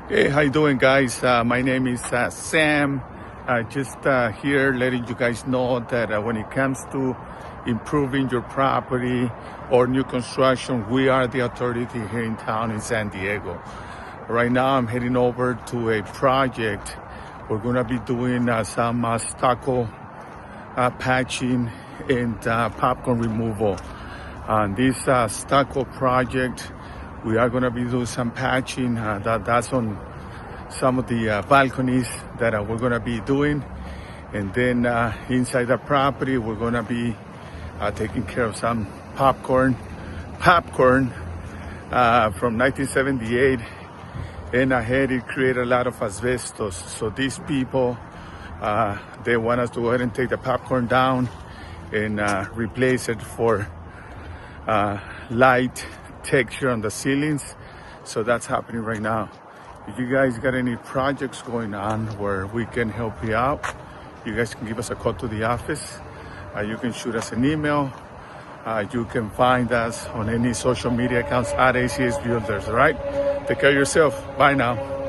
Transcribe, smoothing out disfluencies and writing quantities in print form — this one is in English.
Hey, how you doing, guys? My name is Sam. Just here letting you guys know that when it comes to improving your property or new construction, we are the authority here in town in San Diego. Right now, I'm heading over to a project. We're going to be doing some stucco patching and popcorn removal. On this stucco project, we are going to be doing some patching. That's on some of the balconies that we're going to be doing. And then inside the property, we're going to be taking care of some popcorn from 1978. And ahead, it created a lot of asbestos. So these people, they want us to go ahead and take the popcorn down and replace it for light texture on the ceilings. So that's happening right now. If you guys got any projects going on where we can help you out, you guys can give us a call to the office. You can shoot us an email. You can find us on any social media accounts at AZH Builders. All right, take care of yourself. Bye now.